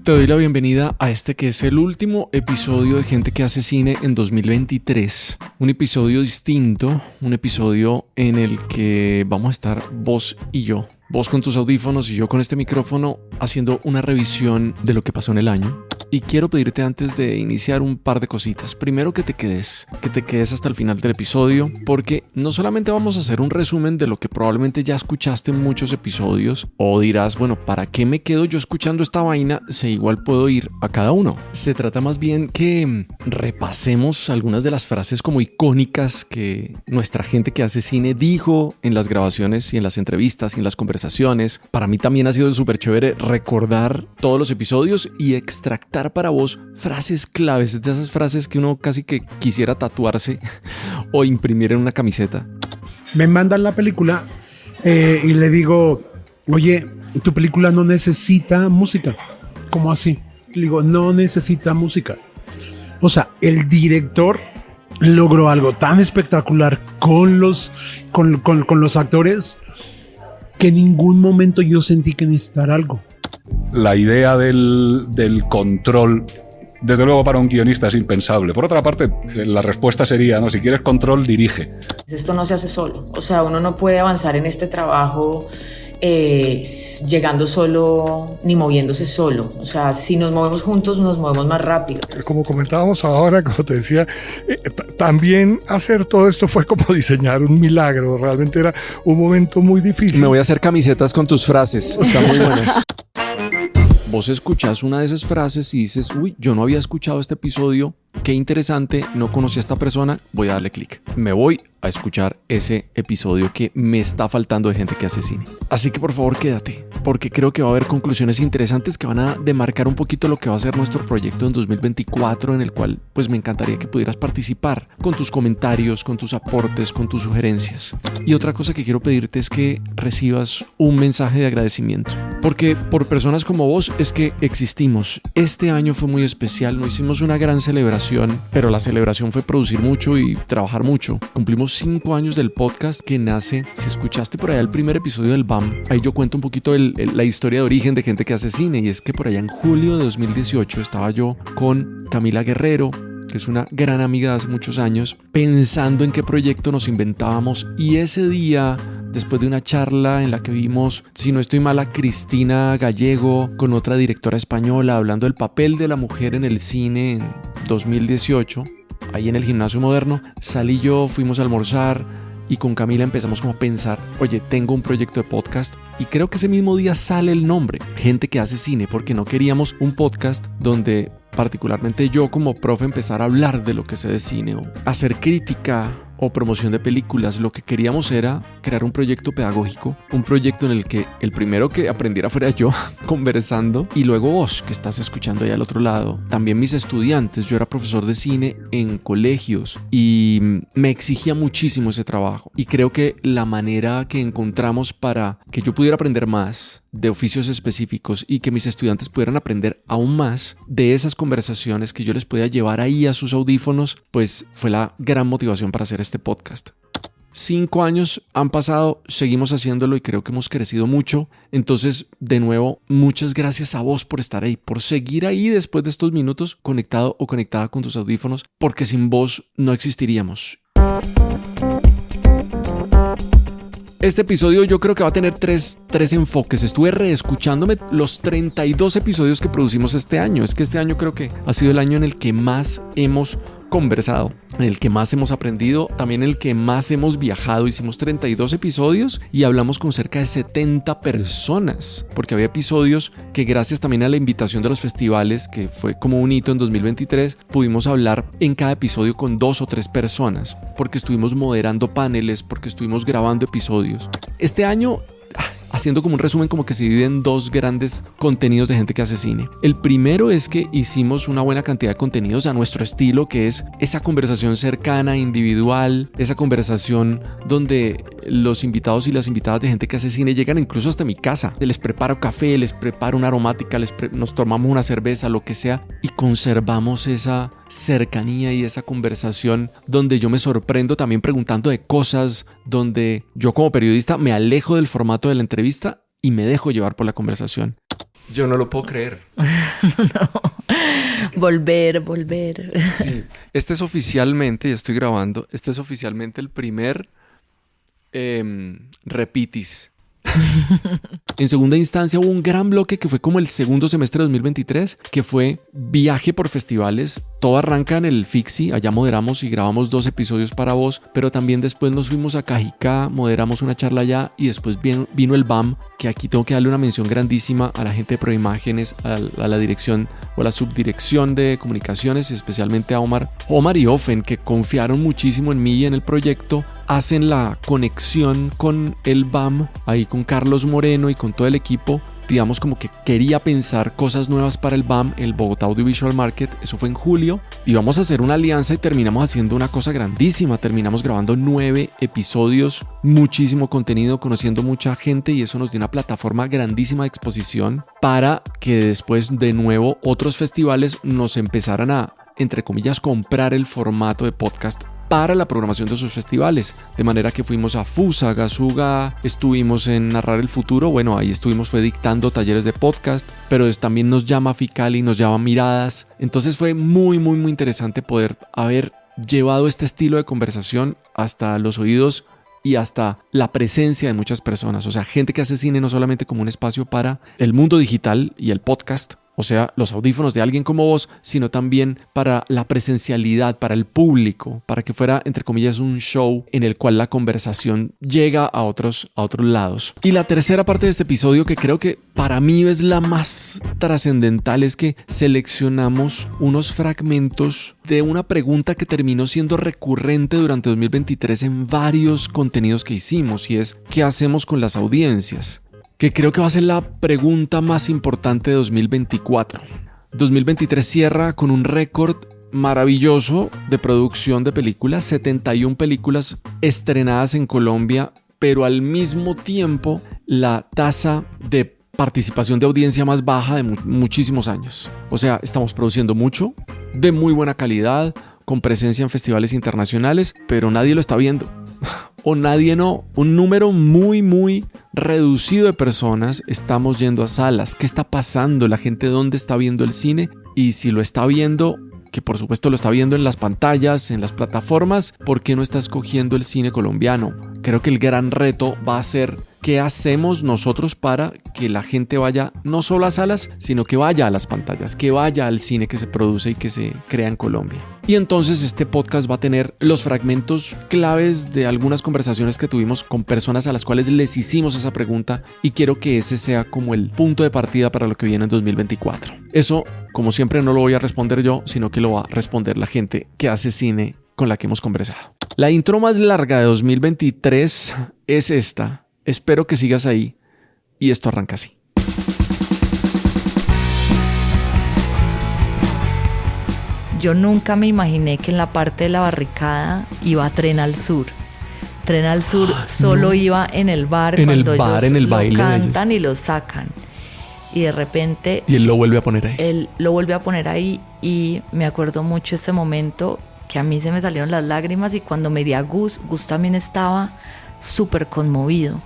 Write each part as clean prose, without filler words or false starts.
Te doy la bienvenida a este que es el último episodio de Gente que hace cine en 2023. Un episodio distinto, un episodio en el que vamos a estar vos y yo. Vos con tus audífonos y yo con este micrófono haciendo una revisión de lo que pasó en el año. Y quiero pedirte antes de iniciar un par de cositas. Primero que te quedes hasta el final del episodio, porque no solamente vamos a hacer un resumen de lo que probablemente ya escuchaste en muchos episodios, o dirás, bueno, ¿para qué me quedo yo escuchando esta vaina si igual puedo ir a cada uno? Se trata más bien que repasemos algunas de las frases como icónicas que nuestra gente que hace cine dijo en las grabaciones y en las entrevistas y en las conversaciones. Para mí también ha sido súper chévere recordar todos los episodios y extractar para vos frases claves, de esas frases que uno casi que quisiera tatuarse o imprimir en una camiseta. Me mandan la película y le digo, oye, tu película no necesita música. ¿Cómo así? Le digo, no necesita música. O sea, el director logró algo tan espectacular con los actores que en ningún momento yo sentí que necesitara algo. La idea del control, desde luego para un guionista es impensable. Por otra parte, la respuesta sería, ¿no? Si quieres control, dirige. Esto no se hace solo. O sea, uno no puede avanzar en este trabajo llegando solo ni moviéndose solo. O sea, si nos movemos juntos, nos movemos más rápido. Como comentábamos ahora, como te decía, también hacer todo esto fue como diseñar un milagro. Realmente era un momento muy difícil. Me voy a hacer camisetas con tus frases. Están muy buenas. Vos escuchás una de esas frases y dices, uy, yo no había escuchado este episodio, qué interesante, no conocí a esta persona, voy a darle clic. Me voy a escuchar ese episodio que me está faltando de Gente que hace cine. Así que por favor quédate, porque creo que va a haber conclusiones interesantes que van a demarcar un poquito lo que va a ser nuestro proyecto en 2024, en el cual pues me encantaría que pudieras participar con tus comentarios, con tus aportes, con tus sugerencias. Y otra cosa que quiero pedirte es que recibas un mensaje de agradecimiento, porque por personas como vos es que existimos. Este año fue muy especial, no hicimos una gran celebración, pero la celebración fue producir mucho y trabajar mucho. Cumplimos 5 años del podcast que nace, si escuchaste por allá el primer episodio del BAM, ahí yo cuento un poquito la historia de origen de Gente que hace cine, y es que por allá en julio de 2018 estaba yo con Camila Guerrero, que es una gran amiga de hace muchos años, pensando en qué proyecto nos inventábamos, y ese día, después de una charla en la que vimos, si no estoy mal, a Cristina Gallego con otra directora española hablando del papel de la mujer en el cine en 2018, ahí en el Gimnasio Moderno, salí yo, fuimos a almorzar y con Camila empezamos como a pensar, oye, tengo un proyecto de podcast, y creo que ese mismo día sale el nombre, Gente que hace cine, porque no queríamos un podcast donde particularmente yo como profe empezar a hablar de lo que sé de cine o hacer crítica o promoción de películas. Lo que queríamos era crear un proyecto pedagógico, un proyecto en el que el primero que aprendiera fuera yo conversando, y luego vos que estás escuchando ahí al otro lado, también mis estudiantes. Yo era profesor de cine en colegios y me exigía muchísimo ese trabajo, y creo que la manera que encontramos para que yo pudiera aprender más de oficios específicos y que mis estudiantes pudieran aprender aún más de esas conversaciones que yo les podía llevar ahí a sus audífonos, pues fue la gran motivación para hacer este podcast. 5 años han pasado, seguimos haciéndolo y creo que hemos crecido mucho. Entonces, de nuevo, muchas gracias a vos por estar ahí, por seguir ahí después de estos minutos conectado o conectada con tus audífonos, porque sin vos no existiríamos. Este episodio yo creo que va a tener tres enfoques. Estuve reescuchándome los 32 episodios que producimos este año. Es que este año creo que ha sido el año en el que más hemos conversado, en el que más hemos aprendido, también en el que más hemos viajado. Hicimos 32 episodios y hablamos con cerca de 70 personas, porque había episodios que gracias también a la invitación de los festivales, que fue como un hito en 2023, pudimos hablar en cada episodio con 2 o 3 personas, porque estuvimos moderando paneles, porque estuvimos grabando episodios. Este año, haciendo como un resumen, como que se divide en 2 grandes contenidos de Gente que hace cine. El primero es que hicimos una buena cantidad de contenidos a nuestro estilo, que es esa conversación cercana, individual, esa conversación donde los invitados y las invitadas de Gente que hace cine llegan incluso hasta mi casa. Les preparo café, les preparo una aromática, nos tomamos una cerveza, lo que sea, y conservamos esa cercanía y esa conversación donde yo me sorprendo también preguntando de cosas, donde yo como periodista me alejo del formato de la entrevista y me dejo llevar por la conversación. Yo no lo puedo creer. Volver. Sí. Este es oficialmente, ya estoy grabando, este es oficialmente el primer repitis. En segunda instancia hubo un gran bloque que fue como el segundo semestre de 2023, que fue viaje por festivales. Todo arranca en el Fixi, allá moderamos y grabamos 2 episodios para vos, pero también después nos fuimos a Cajicá, moderamos una charla allá y después vino el BAM, que aquí tengo que darle una mención grandísima a la gente de Proimágenes, a la dirección o la subdirección de comunicaciones, especialmente a Omar y Ofen, que confiaron muchísimo en mí y en el proyecto. Hacen la conexión con el BAM, ahí con Carlos Moreno y con todo el equipo. Digamos como que quería pensar cosas nuevas para el BAM, el Bogotá Audiovisual Market. Eso fue en julio. Y vamos a hacer una alianza y terminamos haciendo una cosa grandísima. Terminamos grabando 9 episodios, muchísimo contenido, conociendo mucha gente, y eso nos dio una plataforma grandísima de exposición para que después de nuevo otros festivales nos empezaran a, entre comillas, comprar el formato de podcast para la programación de sus festivales. De manera que fuimos a Fusa, Gasuga, estuvimos en Narrar el Futuro. Bueno, ahí fue dictando talleres de podcast, pero también nos llama Ficali, nos llama Miradas. Entonces fue muy interesante poder haber llevado este estilo de conversación hasta los oídos y hasta la presencia de muchas personas. O sea, gente que hace cine no solamente como un espacio para el mundo digital y el podcast, o sea, los audífonos de alguien como vos, sino también para la presencialidad, para el público, para que fuera, entre comillas, un show en el cual la conversación llega a otros lados. Y la tercera parte de este episodio, que creo que para mí es la más trascendental, es que seleccionamos unos fragmentos de una pregunta que terminó siendo recurrente durante 2023 en varios contenidos que hicimos, y es ¿qué hacemos con las audiencias? Que creo que va a ser la pregunta más importante de 2024. 2023 cierra con un récord maravilloso de producción de películas, 71 películas estrenadas en Colombia, pero al mismo tiempo la tasa de participación de audiencia más baja de muchísimos años. O sea, estamos produciendo mucho, de muy buena calidad, con presencia en festivales internacionales, pero nadie lo está viendo. O nadie no, un número muy reducido de personas estamos yendo a salas. ¿Qué está pasando? ¿La gente dónde está viendo el cine? Y si lo está viendo, que por supuesto lo está viendo en las pantallas, en las plataformas, ¿por qué no está escogiendo el cine colombiano? Creo que el gran reto va a ser ¿qué hacemos nosotros para que la gente vaya no solo a salas, sino que vaya a las pantallas, que vaya al cine que se produce y que se crea en Colombia? Y entonces este podcast va a tener los fragmentos claves de algunas conversaciones que tuvimos con personas a las cuales les hicimos esa pregunta, y quiero que ese sea como el punto de partida para lo que viene en 2024. Eso, como siempre, no lo voy a responder yo, sino que lo va a responder la gente que hace cine con la que hemos conversado. La intro más larga de 2023 es esta. Espero que sigas ahí, y esto arranca así. Yo nunca me imaginé que en la parte de la barricada iba Tren al Sur. Tren al Sur solo iba en el bar, en cuando el bar, ellos en el lo baile cantan y lo sacan. Y de repente... Y él lo vuelve a poner ahí. Él lo vuelve a poner ahí, y me acuerdo mucho ese momento que a mí se me salieron las lágrimas, y cuando me di a Gus también estaba súper conmovido.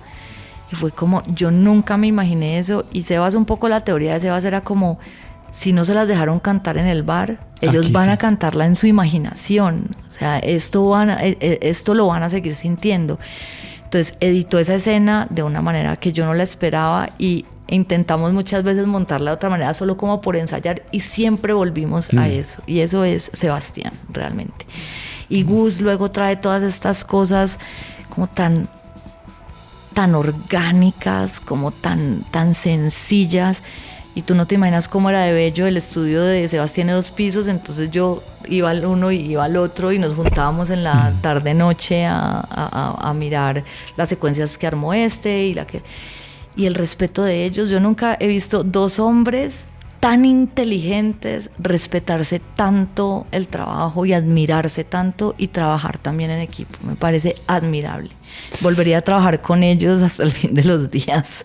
Y fue como, yo nunca me imaginé eso. Y Sebas, un poco la teoría de Sebas era como, si no se las dejaron cantar en el bar, ellos van a cantarla en su imaginación. O sea, esto lo van a seguir sintiendo. Entonces editó esa escena de una manera que yo no la esperaba, y intentamos muchas veces montarla de otra manera solo como por ensayar, y siempre volvimos a eso. Y eso es Sebastián, realmente. Y Gus luego trae todas estas cosas como tan orgánicas, como tan sencillas, y tú no te imaginas cómo era de bello. El estudio de Sebastián tiene 2 pisos, entonces yo iba al uno y iba al otro, y nos juntábamos en la tarde-noche a mirar las secuencias que armó y el respeto de ellos. Yo nunca he visto 2 hombres tan inteligentes respetarse tanto el trabajo y admirarse tanto y trabajar también en equipo. Me parece admirable. Volvería a trabajar con ellos hasta el fin de los días.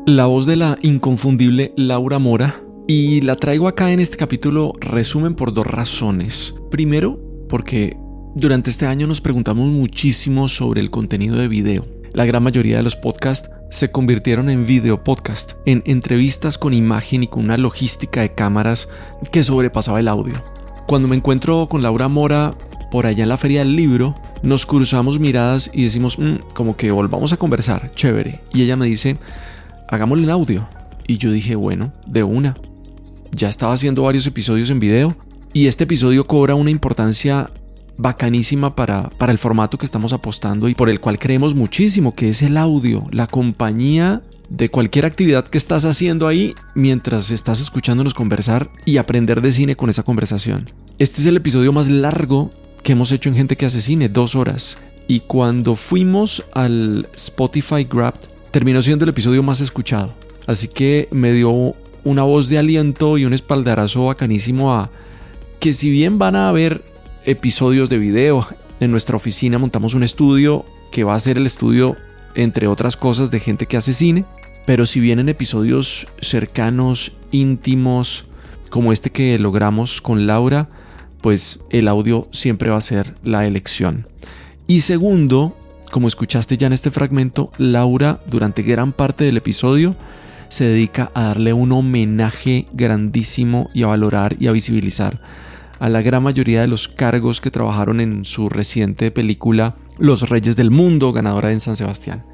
La voz de la inconfundible Laura Mora, y la traigo acá en este capítulo resumen por 2 razones. Primero, porque durante este año nos preguntamos muchísimo sobre el contenido de video. La gran mayoría de los podcasts se convirtieron en video podcast, en entrevistas con imagen y con una logística de cámaras que sobrepasaba el audio. Cuando me encuentro con Laura Mora por allá en la Feria del Libro, nos cruzamos miradas y decimos, como que volvamos a conversar, chévere. Y ella me dice, hagámosle en audio. Y yo dije, bueno, de una. Ya estaba haciendo varios episodios en video y este episodio cobra una importancia bacanísima para el formato que estamos apostando y por el cual creemos muchísimo, que es el audio, la compañía de cualquier actividad que estás haciendo ahí mientras estás escuchándonos conversar y aprender de cine con esa conversación. Este es el episodio más largo que hemos hecho en Gente que hace cine, 2 horas. Y cuando fuimos al Spotify Wrapped, terminó siendo el episodio más escuchado. Así que me dio una voz de aliento y un espaldarazo bacanísimo a que si bien van a haber episodios de video, en nuestra oficina montamos un estudio que va a ser el estudio, entre otras cosas, de Gente que hace cine, pero si vienen episodios cercanos, íntimos, como este que logramos con Laura, pues el audio siempre va a ser la elección. Y segundo, como escuchaste ya en este fragmento, Laura durante gran parte del episodio se dedica a darle un homenaje grandísimo y a valorar y a visibilizar a la gran mayoría de los cargos que trabajaron en su reciente película Los Reyes del Mundo, ganadora en San Sebastián.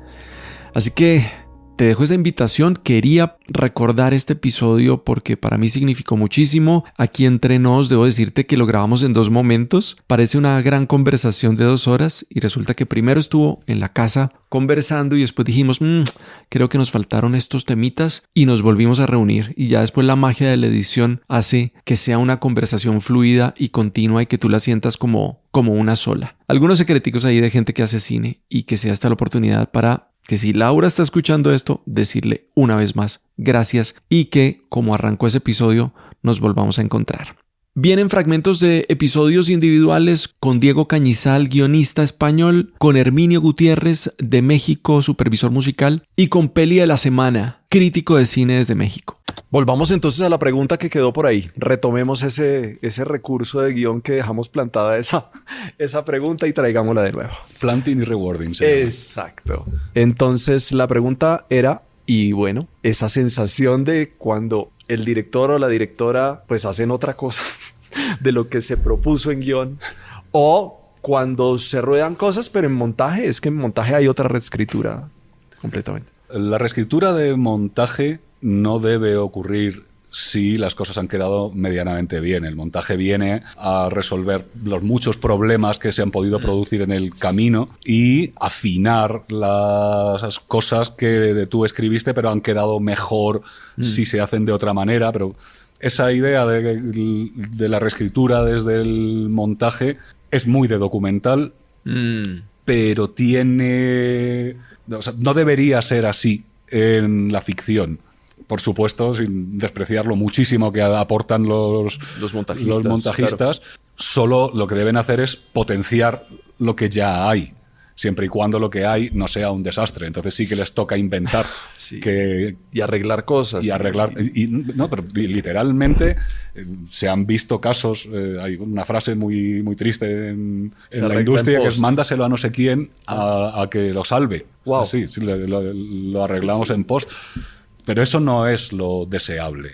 Así que te dejo esa invitación. Quería recordar este episodio porque para mí significó muchísimo. Aquí entre nos debo decirte que lo grabamos en 2 momentos. Parece una gran conversación de 2 horas y resulta que primero estuvo en la casa conversando y después dijimos, creo que nos faltaron estos temitas y nos volvimos a reunir. Y ya después la magia de la edición hace que sea una conversación fluida y continua y que tú la sientas como una sola. Algunos secreticos ahí de Gente que hace cine y que sea esta la oportunidad para que si Laura está escuchando esto, decirle una vez más gracias y que, como arrancó ese episodio, nos volvamos a encontrar. Vienen fragmentos de episodios individuales con Diego Cañizal, guionista español, con Herminio Gutiérrez de México, supervisor musical, y con Peli de la Semana, crítico de cine desde México. Volvamos entonces a la pregunta que quedó por ahí. Retomemos ese recurso de guión que dejamos plantada esa pregunta y traigámosla de nuevo. Planting y rewarding. ¿Sí? Exacto. Entonces la pregunta era, y bueno, esa sensación de cuando el director o la directora pues hacen otra cosa de lo que se propuso en guión, o cuando se ruedan cosas pero en montaje, es que en montaje hay otra reescritura completamente. La reescritura de montaje no debe ocurrir si las cosas han quedado medianamente bien. El montaje viene a resolver los muchos problemas que se han podido producir en el camino y afinar las cosas que tú escribiste pero han quedado mejor si se hacen de otra manera. Pero esa idea de la reescritura desde el montaje es muy de documental, pero tiene... O sea, no debería ser así en la ficción. Por supuesto, sin despreciar lo muchísimo que aportan los montajistas. Claro. Solo lo que deben hacer es potenciar lo que ya hay, siempre y cuando lo que hay no sea un desastre. Entonces sí que les toca inventar. Sí. Y arreglar cosas. Y arreglar... No, pero literalmente se han visto casos... hay una frase muy, muy triste en la industria que es mándaselo a no sé quién a que lo salve. Wow. Así, sí, lo arreglamos en post. Pero eso no es lo deseable.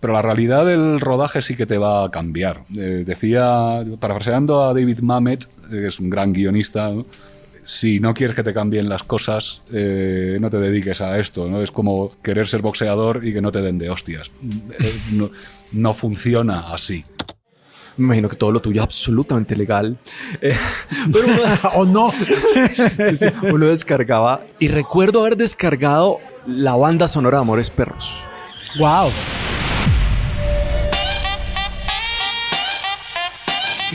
Pero la realidad del rodaje sí que te va a cambiar. Decía, parafraseando a David Mamet, que es un gran guionista, ¿no? Si no quieres que te cambien las cosas, no te dediques a esto, ¿no? Es como querer ser boxeador y que no te den de hostias. No funciona así. Me imagino que todo lo tuyo es absolutamente legal. ¿O no? Sí, uno descargaba. Y recuerdo haber descargado la banda sonora de Amores Perros. ¡Wow!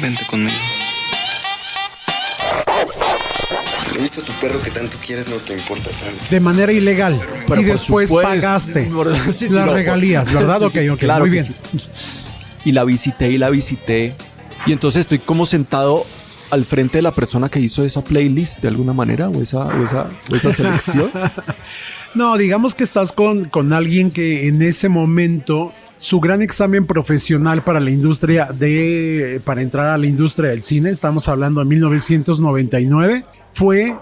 Vente conmigo. He visto a tu perro que tanto quieres, no te importa tanto. De manera ilegal. Pero y después pagaste las regalías, ¿verdad? Ok, claro, muy bien. Sí. Y la visité. Y entonces estoy como sentado al frente de la persona que hizo esa playlist de alguna manera o esa selección. No, digamos que estás con alguien que en ese momento su gran examen profesional para la industria para entrar a la industria del cine, estamos hablando de 1999, fue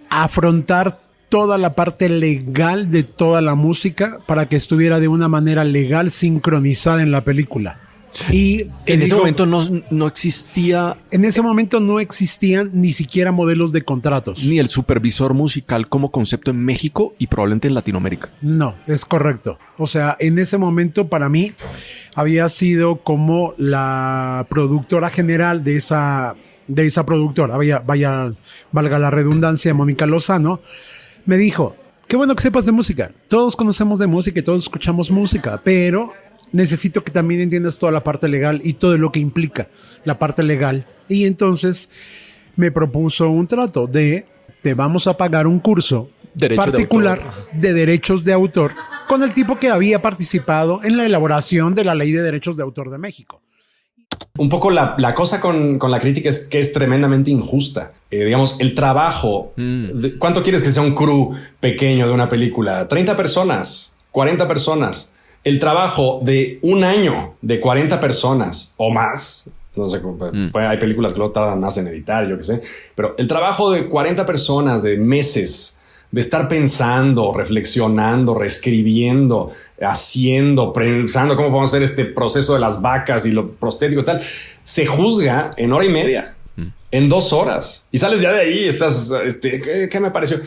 afrontar toda la parte legal de toda la música para que estuviera de una manera legal sincronizada en la película. Y En ese momento no existía en ese momento no existían ni siquiera modelos de contratos. ni el supervisor musical como concepto en México y probablemente en Latinoamérica. No, es correcto. O sea, en ese momento para mí había sido como la productora general de esa productora, valga la redundancia, Mónica Lozano, me dijo, qué bueno que sepas de música. Todos conocemos de música y todos escuchamos música, pero necesito que también entiendas toda la parte legal y todo lo que implica la parte legal. Y entonces me propuso un trato de, te vamos a pagar un curso Derecho de particular autor. de derechos de autor con el tipo que había participado en la elaboración de la Ley de Derechos de Autor de México. Un poco la cosa con la crítica es que es tremendamente injusta. Digamos, el trabajo. ¿Cuánto quieres que sea un crew pequeño de una película? 30 personas, 40 personas. El trabajo de un año de 40 personas o más. No sé, hay películas que lo tardan más en editar, yo qué sé. Pero el trabajo de 40 personas, de meses, de estar pensando, reflexionando, reescribiendo, haciendo, pensando cómo podemos hacer este proceso de las vacas y lo prostético y tal, se juzga en hora y media, en 2 horas. Y sales ya de ahí y estás, ¿qué me pareció?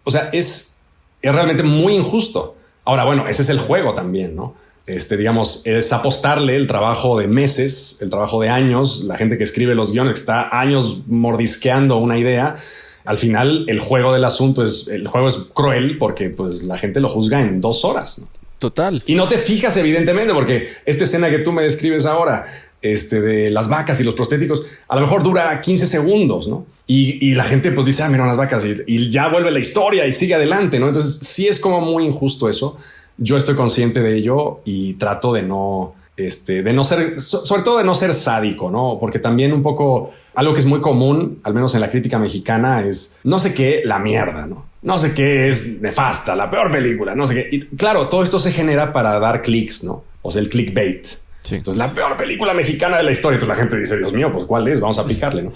O sea, es realmente muy injusto. Ahora, bueno, ese es el juego también, ¿no? Digamos, es apostarle el trabajo de meses, el trabajo de años, la gente que escribe los guiones, que está años mordisqueando una idea. Al final, el juego del asunto es cruel porque pues la gente lo juzga en 2 horas, ¿no? Total. Y no te fijas, evidentemente, porque esta escena que tú me describes ahora, de las vacas y los prostéticos, a lo mejor dura 15 segundos, ¿no? Y la gente pues dice, mira las vacas y ya vuelve la historia y sigue adelante, ¿no? Entonces sí es como muy injusto eso. Yo estoy consciente de ello y trato de no ser, sobre todo de no ser sádico, ¿no? Porque también un poco algo que es muy común, al menos en la crítica mexicana, es no sé qué, la mierda, ¿no? No sé qué es nefasta, la peor película, no sé qué. Y claro, todo esto se genera para dar clics, ¿no? O sea, el clickbait. Sí. Entonces, la peor película mexicana de la historia. Entonces la gente dice, Dios mío, pues ¿cuál es? Vamos a aplicarle, ¿no?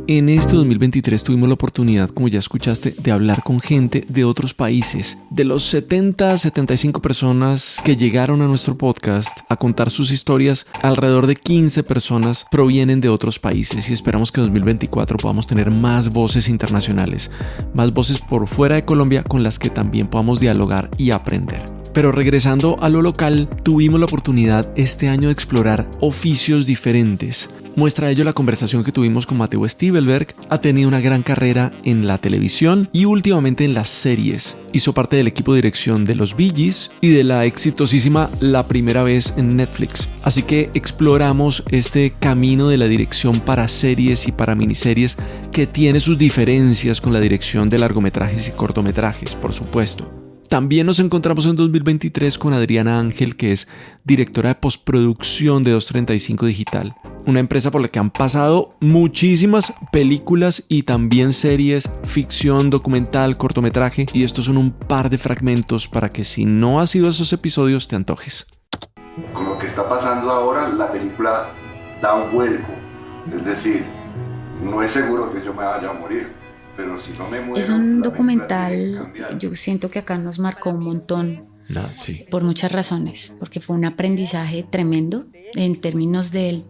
En este 2023 tuvimos la oportunidad, como ya escuchaste, de hablar con gente de otros países. De los 70 75 personas que llegaron a nuestro podcast a contar sus historias, alrededor de 15 personas provienen de otros países y esperamos que en 2024 podamos tener más voces internacionales, más voces por fuera de Colombia con las que también podamos dialogar y aprender. Pero regresando a lo local, tuvimos la oportunidad este año de explorar oficios diferentes. Muestra de ello la conversación que tuvimos con Mateo Stivelberg. Ha tenido una gran carrera en la televisión y últimamente en las series. Hizo parte del equipo de dirección de Los Bee Gees y de la exitosísima La Primera Vez en Netflix. Así que exploramos este camino de la dirección para series y para miniseries que tiene sus diferencias con la dirección de largometrajes y cortometrajes, por supuesto. También nos encontramos en 2023 con Adriana Ángel, que es directora de postproducción de 235 Digital, una empresa por la que han pasado muchísimas películas y también series, ficción, documental, cortometraje, y estos son un par de fragmentos para que si no has ido a esos episodios te antojes. Con lo que está pasando ahora, la película da un vuelco, es decir, no es seguro que yo me vaya a morir. Pero si no me muero, es un la documental, película tiene que cambiar. yo siento que acá nos marcó un montón Sí. por muchas razones, porque fue un aprendizaje tremendo en términos del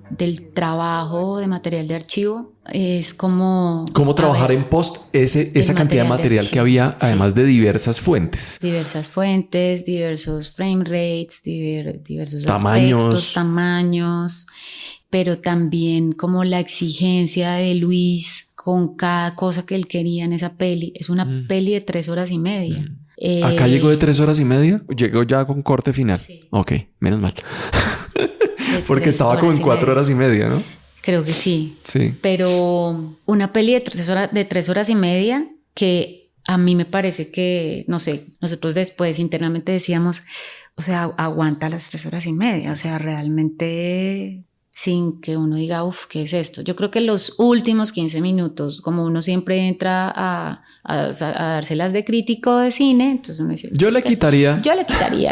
trabajo de material de archivo. Es como... ¿Cómo trabajar en post esa cantidad de material que había, además de diversas fuentes? Diversas fuentes, diversos frame rates, diversos Tamaños. aspectos, tamaños, pero también como la exigencia de Luis con cada cosa que él quería en esa peli. Es una peli de 3 horas y media. ¿Acá llegó de 3 horas y media? ¿Llegó ya con corte final? Sí. Ok, menos mal. Porque estaba como en 4 horas y media, ¿no? Creo que sí. Sí. Pero una peli de 3 horas y media que a mí me parece que, no sé, nosotros después internamente decíamos, o sea, aguanta las 3 horas y media. O sea, realmente... sin que uno diga, uff, ¿qué es esto? Yo creo que los últimos 15 minutos, como uno siempre entra a dárselas de crítico de cine, entonces uno dice... Yo le quitaría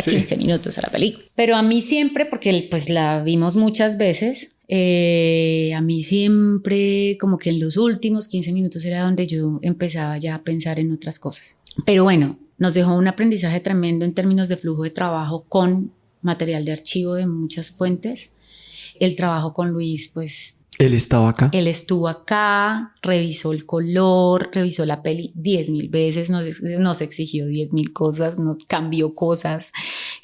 sí. 15 minutos a la película. Pero a mí siempre, porque pues la vimos muchas veces, a mí siempre como que en los últimos 15 minutos era donde yo empezaba ya a pensar en otras cosas. Pero bueno, nos dejó un aprendizaje tremendo en términos de flujo de trabajo con material de archivo de muchas fuentes. El trabajo con Luis, pues... ¿Él estaba acá? Él estuvo acá, revisó el color, revisó la peli 10,000 veces, nos exigió 10,000 cosas, nos cambió cosas,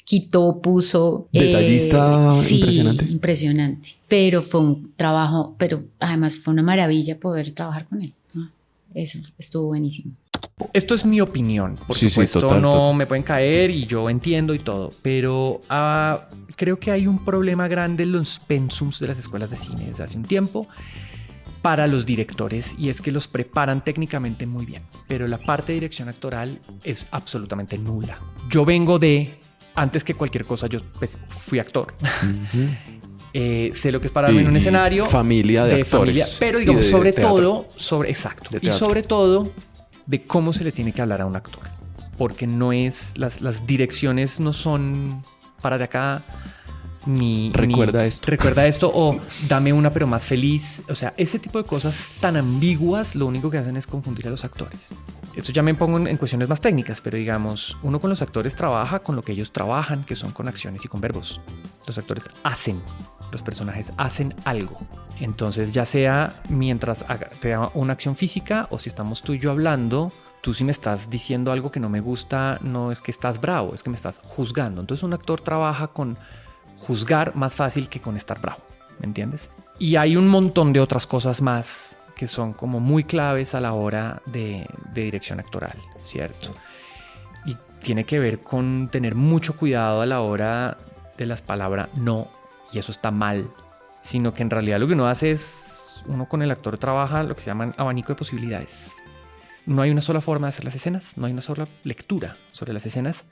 quitó, puso. Detallista impresionante. Sí, impresionante. Pero fue un trabajo, pero además fue una maravilla poder trabajar con él, ¿no? Eso estuvo buenísimo. Esto es mi opinión, por supuesto, total. Me pueden caer y yo entiendo y todo, pero creo que hay un problema grande en los pensums de las escuelas de cine desde hace un tiempo para los directores, y es que los preparan técnicamente muy bien, pero la parte de dirección actoral es absolutamente nula. Yo vengo antes que cualquier cosa, yo pues, fui actor. Uh-huh. Sé lo que es pararme en un escenario. Familia de actores. Pero digamos, sobre todo, y sobre todo, de cómo se le tiene que hablar a un actor. Porque no es, las direcciones no son para de acá, recuerda esto o dame una pero más feliz. O sea, ese tipo de cosas tan ambiguas lo único que hacen es confundir a los actores. Eso ya me pongo en cuestiones más técnicas, pero digamos, uno con los actores trabaja con lo que ellos trabajan, que son con acciones y con verbos. Los actores los personajes hacen algo. Entonces, ya sea mientras te da una acción física o si estamos tú y yo hablando, tú si me estás diciendo algo que no me gusta, no es que estás bravo, es que me estás juzgando. Entonces, un actor trabaja con juzgar más fácil que con estar bravo, ¿me entiendes? Y hay un montón de otras cosas más que son como muy claves a la hora de dirección actoral, ¿cierto? Y tiene que ver con tener mucho cuidado a la hora de las palabras no, y eso está mal, sino que en realidad lo que uno hace es, uno con el actor trabaja lo que se llama abanico de posibilidades. No hay una sola forma de hacer las escenas, no hay una sola lectura sobre las escenas,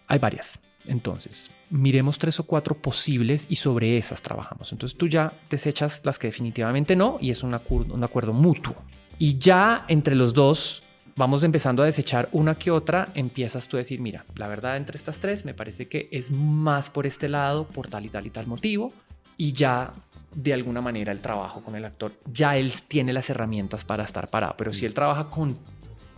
hay varias. Entonces, miremos 3 o 4 posibles y sobre esas trabajamos. Entonces tú ya desechas las que definitivamente no y es un acuerdo mutuo. Y ya entre los dos vamos empezando a desechar una que otra, empiezas tú a decir, mira, la verdad entre estas 3 me parece que es más por este lado, por tal y tal y tal motivo. Y ya de alguna manera el trabajo con el actor, ya él tiene las herramientas para estar parado. Pero si él trabaja con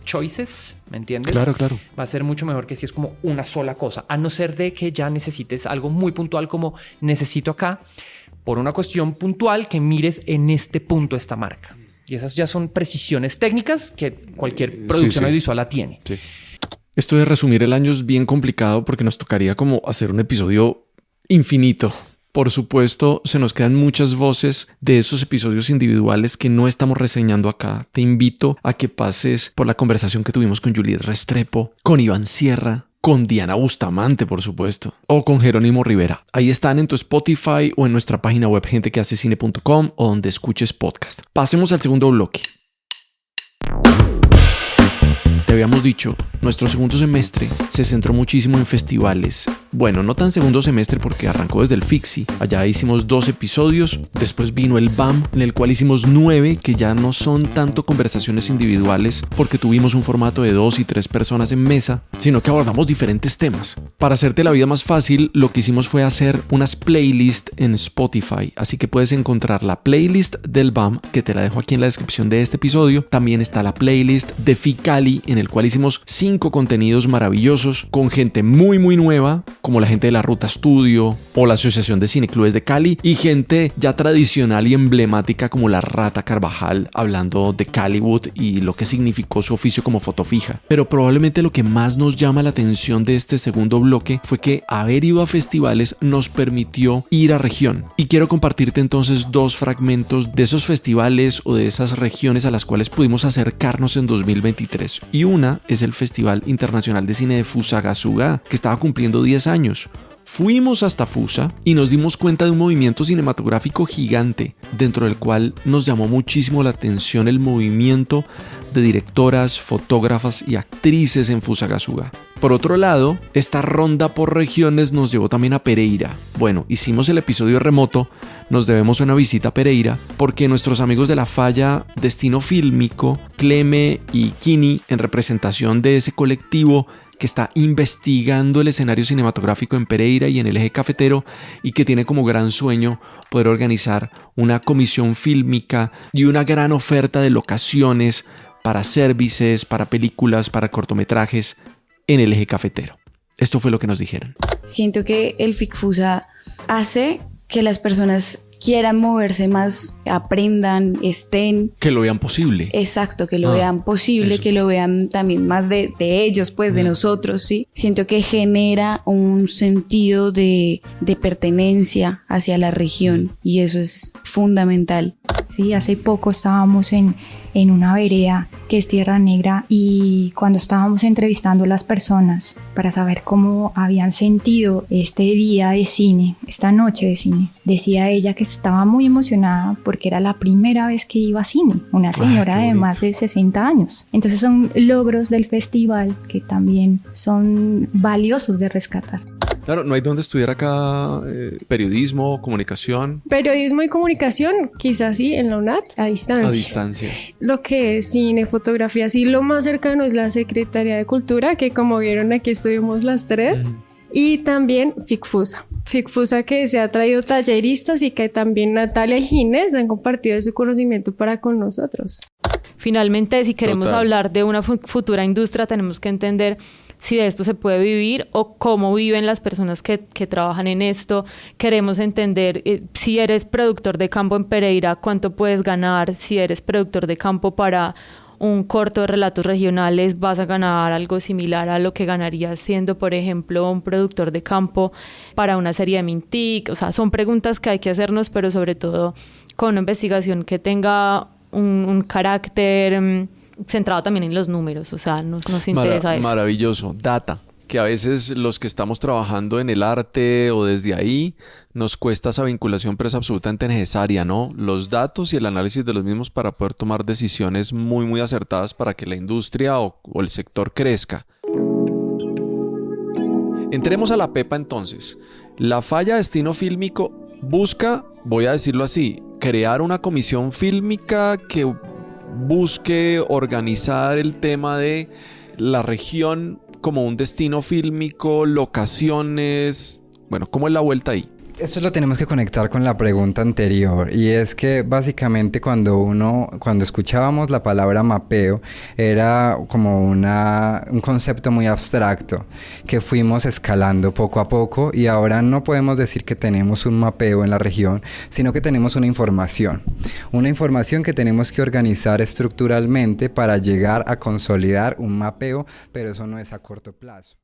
choices, ¿me entiendes? Claro. Va a ser mucho mejor que si es como una sola cosa, a no ser de que ya necesites algo muy puntual como necesito acá, por una cuestión puntual que mires en este punto esta marca. Y esas ya son precisiones técnicas que cualquier producción audiovisual la tiene. Sí. Esto de resumir el año es bien complicado porque nos tocaría como hacer un episodio infinito. Por supuesto, se nos quedan muchas voces de esos episodios individuales que no estamos reseñando acá. Te invito a que pases por la conversación que tuvimos con Juliet Restrepo, con Iván Sierra, con Diana Bustamante, por supuesto, o con Jerónimo Rivera. Ahí están en tu Spotify o en nuestra página web gentequehacecine.com o donde escuches podcast. Pasemos al segundo bloque. Te habíamos dicho, nuestro segundo semestre se centró muchísimo en festivales. Bueno, no tan segundo semestre porque arrancó desde el FIXI. Allá hicimos 2 episodios, después vino el BAM, en el cual hicimos 9, que ya no son tanto conversaciones individuales porque tuvimos un formato de 2 y 3 personas en mesa, sino que abordamos diferentes temas. Para hacerte la vida más fácil, lo que hicimos fue hacer unas playlists en Spotify, así que puedes encontrar la playlist del BAM, que te la dejo aquí en la descripción de este episodio. También está la playlist de FICALI, en el cual hicimos 5 contenidos maravillosos con gente muy nueva, como la gente de la Ruta Studio o la Asociación de Cineclubes de Cali, y gente ya tradicional y emblemática como la Rata Carvajal, hablando de Caliwood y lo que significó su oficio como fotofija. Pero probablemente lo que más nos llama la atención de este segundo bloque fue que haber ido a festivales nos permitió ir a región. Y quiero compartirte entonces 2 fragmentos de esos festivales o de esas regiones a las cuales pudimos acercarnos en 2023. Y una es el Festival Internacional de Cine de Fusagasugá, que estaba cumpliendo 10 años. Fuimos hasta Fusa y nos dimos cuenta de un movimiento cinematográfico gigante, dentro del cual nos llamó muchísimo la atención el movimiento de directoras, fotógrafas y actrices en Fusagasugá. Por otro lado, esta ronda por regiones nos llevó también a Pereira. Bueno, hicimos el episodio remoto, nos debemos una visita a Pereira, porque nuestros amigos de la Falla Destino Fílmico, Cleme y Kini, en representación de ese colectivo que está investigando el escenario cinematográfico en Pereira y en el eje cafetero, y que tiene como gran sueño poder organizar una comisión fílmica y una gran oferta de locaciones para services, para películas, para cortometrajes en el eje cafetero. Esto fue lo que nos dijeron. Siento que el FICFUSA hace que las personas quieran moverse más, aprendan, estén. Que lo vean posible. Exacto, que lo vean posible, eso. Que lo vean también más de ellos, pues de nosotros, ¿sí? Siento que genera un sentido de pertenencia hacia la región y eso es fundamental. Sí, hace poco estábamos en una vereda que es Tierra Negra y cuando estábamos entrevistando a las personas para saber cómo habían sentido este día de cine, esta noche de cine, decía ella que estaba muy emocionada porque era la primera vez que iba a cine, una señora de más de 60 años. Entonces son logros del festival que también son valiosos de rescatar. Claro, no hay donde estudiar acá periodismo, comunicación. Periodismo y comunicación, quizás sí, en la UNAT, a distancia. A distancia. Lo que es cine, fotografía, sí, lo más cercano es la Secretaría de Cultura, que como vieron aquí estuvimos las tres. Y también FICFUSA. FICFUSA que se ha traído talleristas y que también Natalia y Ginés han compartido su conocimiento para con nosotros. Finalmente, si queremos hablar de una futura industria, tenemos que entender si de esto se puede vivir o cómo viven las personas que trabajan en esto. Queremos entender si eres productor de campo en Pereira, cuánto puedes ganar. Si eres productor de campo para un corto de relatos regionales, vas a ganar algo similar a lo que ganarías siendo, por ejemplo, un productor de campo para una serie de Mintic. O sea, son preguntas que hay que hacernos, pero sobre todo con una investigación que tenga un carácter centrado también en los números. O sea, nos interesa eso. Maravilloso. Data. Que a veces los que estamos trabajando en el arte o desde ahí nos cuesta esa vinculación, pero es absolutamente necesaria, ¿no? Los datos y el análisis de los mismos para poder tomar decisiones muy, muy acertadas para que la industria o el sector crezca. Entremos a la pepa entonces. La Falla Destino Fílmico busca, voy a decirlo así, crear una comisión fílmica que busque organizar el tema de la región como un destino fílmico, locaciones. Bueno, ¿cómo es la vuelta ahí? Eso lo tenemos que conectar con la pregunta anterior, y es que básicamente cuando escuchábamos la palabra mapeo era como un concepto muy abstracto que fuimos escalando poco a poco, y ahora no podemos decir que tenemos un mapeo en la región, sino que tenemos una información que tenemos que organizar estructuralmente para llegar a consolidar un mapeo, pero eso no es a corto plazo.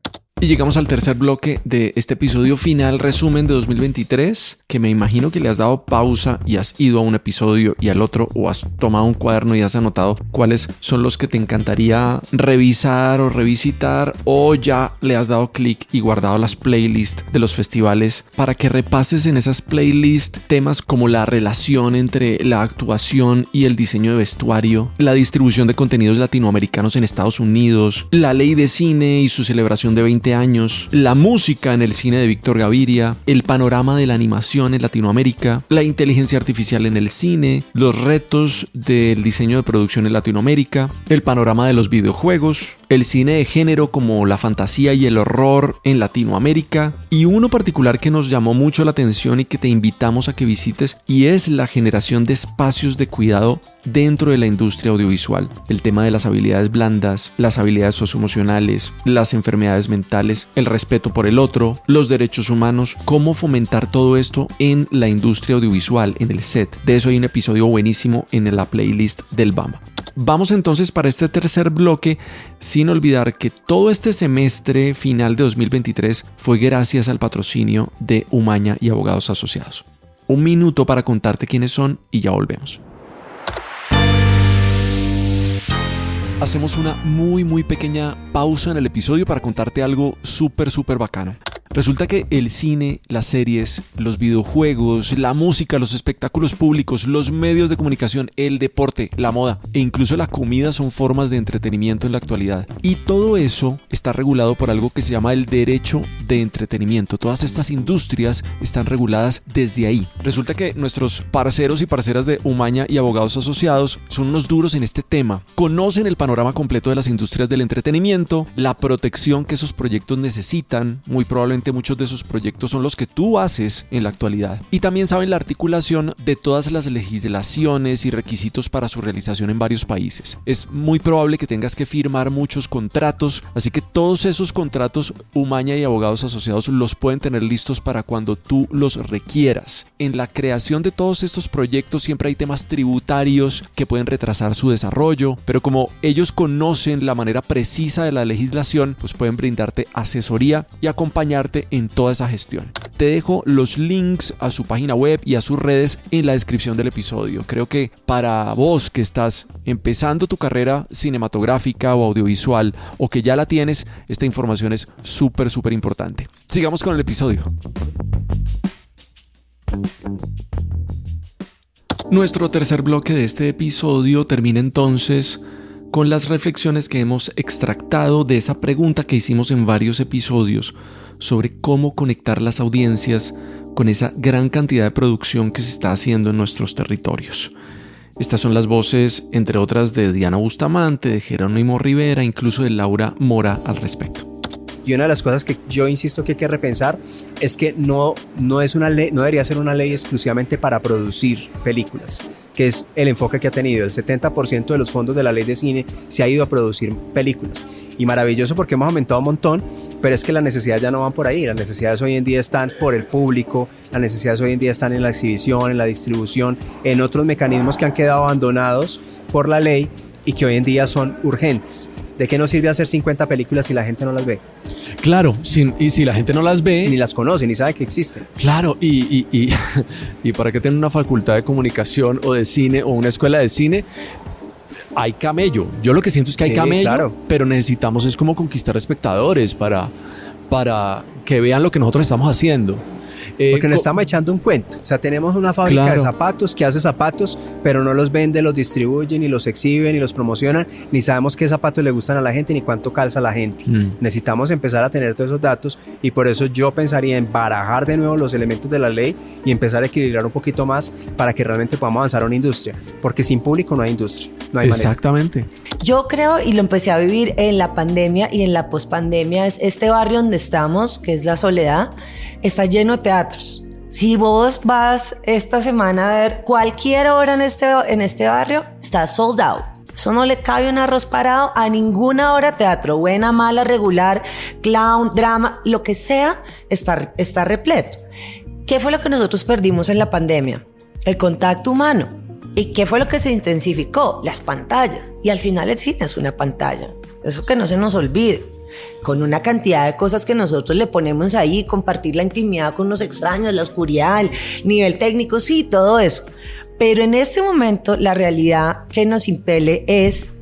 Y llegamos al tercer bloque de este episodio final, resumen de 2023, que me imagino que le has dado pausa y has ido a un episodio y al otro, o has tomado un cuaderno y has anotado cuáles son los que te encantaría revisar o revisitar, o ya le has dado clic y guardado las playlists de los festivales para que repases en esas playlists temas como la relación entre la actuación y el diseño de vestuario, la distribución de contenidos latinoamericanos en Estados Unidos, la ley de cine y su celebración de 20 años, la música en el cine de Víctor Gaviria, el panorama de la animación en Latinoamérica, la inteligencia artificial en el cine, los retos del diseño de producción en Latinoamérica, el panorama de los videojuegos, el cine de género como la fantasía y el horror en Latinoamérica, y uno particular que nos llamó mucho la atención y que te invitamos a que visites, y es la generación de espacios de cuidado dentro de la industria audiovisual. El tema de las habilidades blandas, las habilidades socioemocionales, las enfermedades mentales, el respeto por el otro, los derechos humanos, cómo fomentar todo esto en la industria audiovisual, en el set. De eso hay un episodio buenísimo en la playlist del Bamba. Vamos entonces para este tercer bloque, sin olvidar que todo este semestre final de 2023 fue gracias al patrocinio de Umaña y Abogados Asociados. Un minuto para contarte quiénes son y ya volvemos. Hacemos una muy pequeña pausa en el episodio para contarte algo súper bacano. Resulta que el cine, las series, los videojuegos, la música, los espectáculos públicos, los medios de comunicación, el deporte, la moda e incluso la comida son formas de entretenimiento en la actualidad. Y todo eso está regulado por algo que se llama el derecho de entretenimiento. Todas estas industrias están reguladas desde ahí. Resulta que nuestros parceros y parceras de Umaña y Abogados Asociados son unos duros en este tema. Conocen el panorama completo de las industrias del entretenimiento, la protección que esos proyectos necesitan, muy probablemente seguramente muchos de esos proyectos son los que tú haces en la actualidad. Y también saben la articulación de todas las legislaciones y requisitos para su realización en varios países. Es muy probable que tengas que firmar muchos contratos, así que todos esos contratos Umaña y Abogados Asociados los pueden tener listos para cuando tú los requieras. En la creación de todos estos proyectos siempre hay temas tributarios que pueden retrasar su desarrollo, pero como ellos conocen la manera precisa de la legislación, pues pueden brindarte asesoría y acompañarte en toda esa gestión. Te dejo los links a su página web y a sus redes en la descripción del episodio. Creo que para vos que estás empezando tu carrera cinematográfica o audiovisual, o que ya la tienes, esta información es súper importante. Sigamos con el episodio. Nuestro tercer bloque de este episodio termina entonces con las reflexiones que hemos extractado de esa pregunta que hicimos en varios episodios sobre cómo conectar las audiencias con esa gran cantidad de producción que se está haciendo en nuestros territorios. Estas son las voces, entre otras, de Diana Bustamante, de Jerónimo Rivera, incluso de Laura Mora al respecto. Y una de las cosas que yo insisto que hay que repensar es que no es una ley, no debería ser una ley exclusivamente para producir películas, que es el enfoque que ha tenido. El 70% de los fondos de la ley de cine se ha ido a producir películas. Y maravilloso porque hemos aumentado un montón, pero es que las necesidades ya no van por ahí. Las necesidades hoy en día están por el público, las necesidades hoy en día están en la exhibición, en la distribución, en otros mecanismos que han quedado abandonados por la ley y que hoy en día son urgentes. ¿De qué nos sirve hacer 50 películas si la gente no las ve? Claro, y si la gente no las ve... Ni las conoce, ni sabe que existen. Claro, y para qué tener una facultad de comunicación o de cine o una escuela de cine, hay camello. Yo lo que siento es que hay camello, claro, pero necesitamos es como conquistar espectadores para que vean lo que nosotros estamos haciendo. Porque nos estamos echando un cuento. O sea, tenemos una fábrica de zapatos que hace zapatos, pero no los vende, los distribuye, ni los exhibe, ni los promocionan, ni sabemos qué zapatos le gustan a la gente, ni cuánto calza la gente. Necesitamos empezar a tener todos esos datos y por eso yo pensaría en barajar de nuevo los elementos de la ley y empezar a equilibrar un poquito más para que realmente podamos avanzar a una industria. Porque sin público no hay industria. No hay Exactamente. manera. Yo creo, y lo empecé a vivir en la pandemia y en la pospandemia, es este barrio donde estamos, que es La Soledad, está lleno de teatros. Si vos vas esta semana a ver cualquier obra en este barrio, está sold out. Eso no le cabe un arroz parado a ninguna obra de teatro, buena, mala, regular, clown, drama, lo que sea, está repleto. ¿Qué fue lo que nosotros perdimos en la pandemia? El contacto humano. ¿Y qué fue lo que se intensificó? Las pantallas. Y al final el cine es una pantalla. Eso que no se nos olvide. Con una cantidad de cosas que nosotros le ponemos ahí, compartir la intimidad con los extraños, la oscuridad, el nivel técnico, sí, todo eso. Pero en este momento la realidad que nos impele es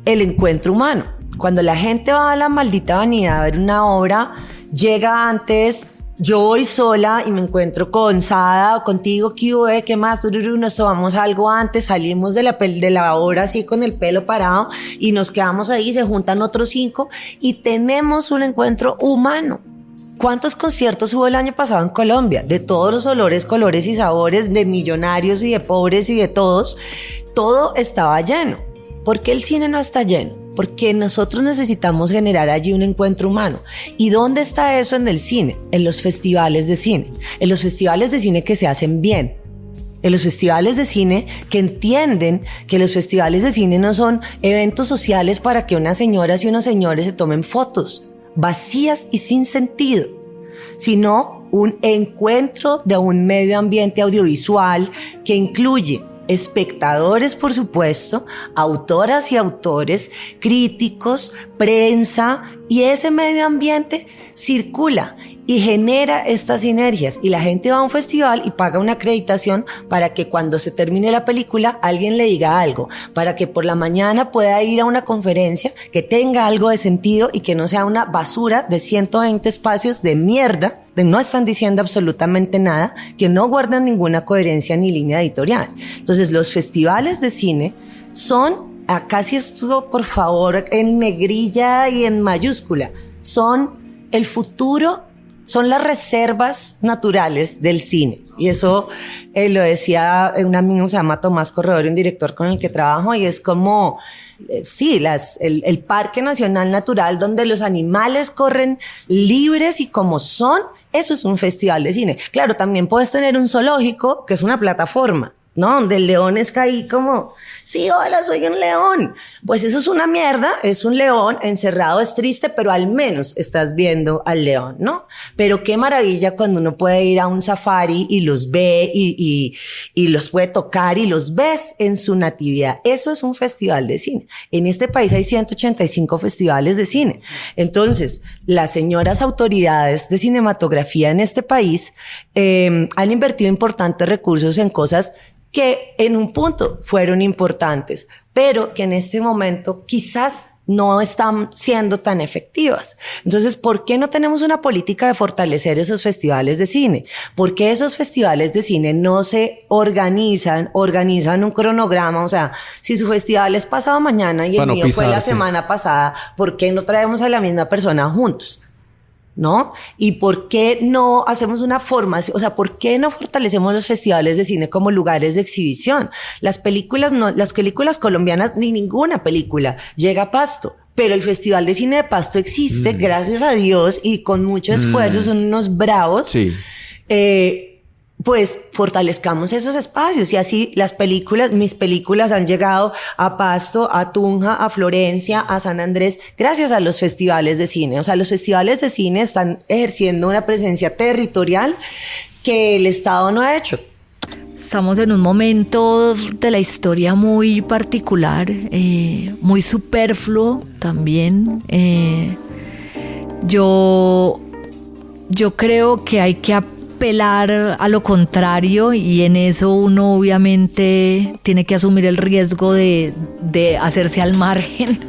el encuentro humano. Cuando la gente va a la maldita vanidad a ver una obra, llega antes... Yo voy sola y me encuentro con Sada o contigo, ¿qué más? Nos tomamos algo antes, salimos de la obra así con el pelo parado y nos quedamos ahí, se juntan otros 5 y tenemos un encuentro humano. ¿Cuántos conciertos hubo el año pasado en Colombia? De todos los olores, colores y sabores, de millonarios y de pobres y de todos. Todo estaba lleno. ¿Por qué el cine no está lleno? Porque nosotros necesitamos generar allí un encuentro humano. ¿Y dónde está eso en el cine? En los festivales de cine. En los festivales de cine que se hacen bien. En los festivales de cine que entienden que los festivales de cine no son eventos sociales para que unas señoras y unos señores se tomen fotos vacías y sin sentido, sino un encuentro de un medio ambiente audiovisual que incluye espectadores, por supuesto, autoras y autores, críticos, prensa, y ese medio ambiente circula y genera estas sinergias y la gente va a un festival y paga una acreditación para que cuando se termine la película alguien le diga algo, para que por la mañana pueda ir a una conferencia que tenga algo de sentido y que no sea una basura de 120 espacios de mierda, de no están diciendo absolutamente nada, que no guardan ninguna coherencia ni línea editorial. Entonces los festivales de cine son, acá sí esto por favor en negrilla y en mayúscula, son el futuro son las reservas naturales del cine. Y eso lo decía un amigo, se llama Tomás Corredor, un director con el que trabajo, y es como, el Parque Nacional Natural donde los animales corren libres y como son, eso es un festival de cine. Claro, también puedes tener un zoológico, que es una plataforma, ¿no? Donde el león está ahí como, sí, hola, soy un león. Pues eso es una mierda, es un león encerrado, es triste, pero al menos estás viendo al león, ¿no? Pero qué maravilla cuando uno puede ir a un safari y los ve y los puede tocar y los ves en su natividad. Eso es un festival de cine. En este país hay 185 festivales de cine. Entonces, las señoras autoridades de cinematografía en este país han invertido importantes recursos en cosas que en un punto fueron importantes, pero que en este momento quizás no están siendo tan efectivas. Entonces, ¿por qué no tenemos una política de fortalecer esos festivales de cine? ¿Por qué esos festivales de cine no se organizan un cronograma? O sea, si su festival es pasado mañana y el mío fue la semana pasada, ¿por qué no traemos a la misma persona juntos? ¿No? ¿Y por qué no hacemos una formación? O sea, ¿por qué no fortalecemos los festivales de cine como lugares de exhibición? Las películas colombianas, ni ninguna película llega a Pasto. Pero el Festival de Cine de Pasto existe, gracias a Dios, y con mucho esfuerzo, son unos bravos. Sí. Pues fortalezcamos esos espacios y así mis películas han llegado a Pasto, a Tunja, a Florencia, a San Andrés, gracias a los festivales de cine. O sea, los festivales de cine están ejerciendo una presencia territorial que el Estado no ha hecho. Estamos en un momento de la historia muy particular, muy superfluo también. Yo creo que hay que apelar a lo contrario y en eso uno obviamente tiene que asumir el riesgo de hacerse al margen.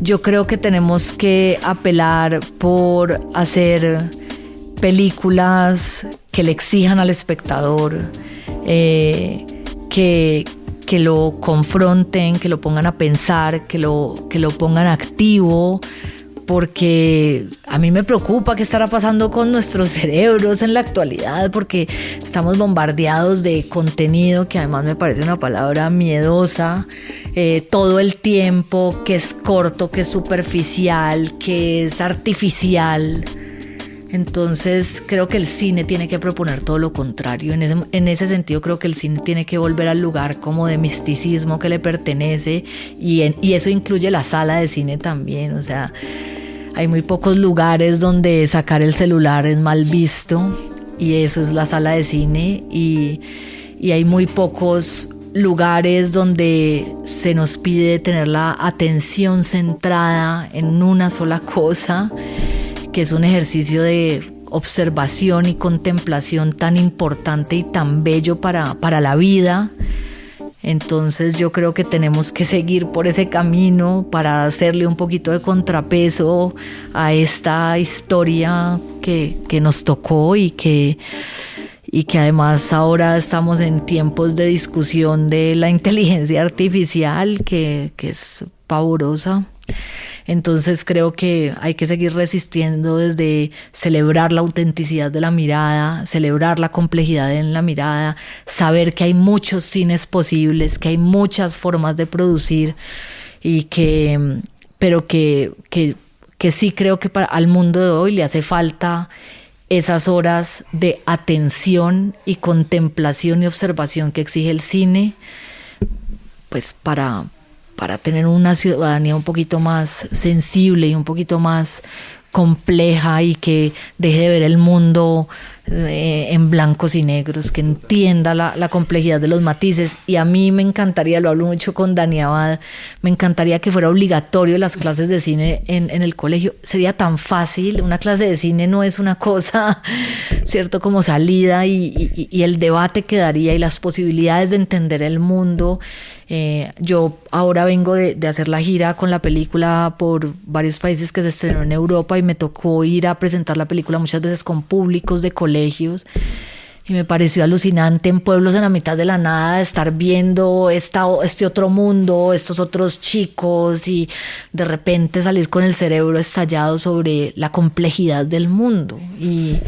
Yo creo que tenemos que apelar por hacer películas que le exijan al espectador, que lo confronten, que lo pongan a pensar, que lo pongan activo, porque a mí me preocupa qué estará pasando con nuestros cerebros en la actualidad, porque estamos bombardeados de contenido que además me parece una palabra miedosa, todo el tiempo, que es corto, que es superficial, que es artificial. Entonces creo que el cine tiene que proponer todo lo contrario. En ese sentido creo que el cine tiene que volver al lugar como de misticismo que le pertenece y eso incluye la sala de cine también. O sea, hay muy pocos lugares donde sacar el celular es mal visto y eso es la sala de cine y hay muy pocos lugares donde se nos pide tener la atención centrada en una sola cosa, que es un ejercicio de observación y contemplación tan importante y tan bello para la vida. Entonces yo creo que tenemos que seguir por ese camino para hacerle un poquito de contrapeso a esta historia que nos tocó y que además ahora estamos en tiempos de discusión de la inteligencia artificial que es pavorosa. Entonces creo que hay que seguir resistiendo desde celebrar la autenticidad de la mirada, celebrar la complejidad en la mirada, saber que hay muchos cines posibles, que hay muchas formas de producir pero que sí creo que al mundo de hoy le hace falta esas horas de atención y contemplación y observación que exige el cine, pues para tener una ciudadanía un poquito más sensible y un poquito más compleja y que deje de ver el mundo en blancos y negros, que entienda la complejidad de los matices. Y a mí me encantaría, lo hablo mucho con Dani Abad, me encantaría que fuera obligatorio las clases de cine en el colegio. Sería tan fácil, una clase de cine no es una cosa, ¿cierto?, como salida y el debate que daría y las posibilidades de entender el mundo. Yo ahora vengo de hacer la gira con la película por varios países que se estrenó en Europa y me tocó ir a presentar la película muchas veces con públicos de colegios Y me pareció alucinante en Pueblos en la mitad de la nada estar viendo este otro mundo, estos otros chicos y de repente salir con el cerebro estallado sobre la complejidad del mundo. Y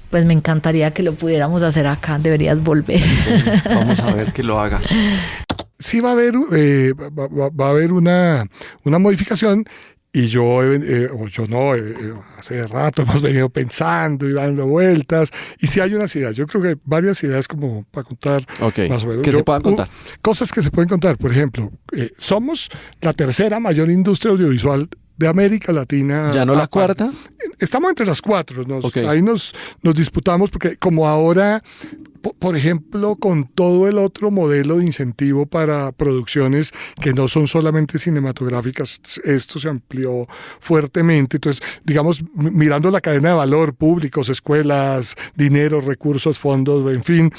pues me encantaría que lo pudiéramos hacer acá, deberías volver. Vamos a ver que lo haga. Sí va a haber una modificación. Y hace rato hemos venido pensando y dando vueltas. Y sí hay unas ideas. Yo creo que hay varias ideas como para contar. Más o menos. ¿Qué se puedan contar? Cosas que se pueden contar. Por ejemplo, somos la tercera mayor industria audiovisual de América Latina. ¿Ya no la cuarta? Estamos entre las 4. Ahí nos disputamos porque como ahora, por ejemplo, con todo el otro modelo de incentivo para producciones que no son solamente cinematográficas, esto se amplió fuertemente. Entonces, digamos, mirando la cadena de valor, públicos, escuelas, dinero, recursos, fondos, en fin,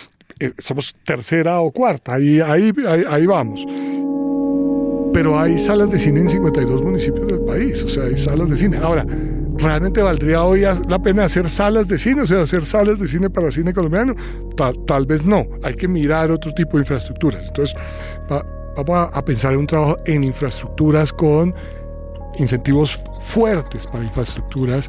somos tercera o cuarta. Ahí vamos. Pero hay salas de cine en 52 municipios del país, o sea, hay salas de cine. Ahora, ¿realmente valdría hoy la pena hacer salas de cine? O sea, hacer salas de cine para cine colombiano. Tal vez no, hay que mirar otro tipo de infraestructuras. Entonces, vamos a pensar en un trabajo en infraestructuras con incentivos fuertes para infraestructuras,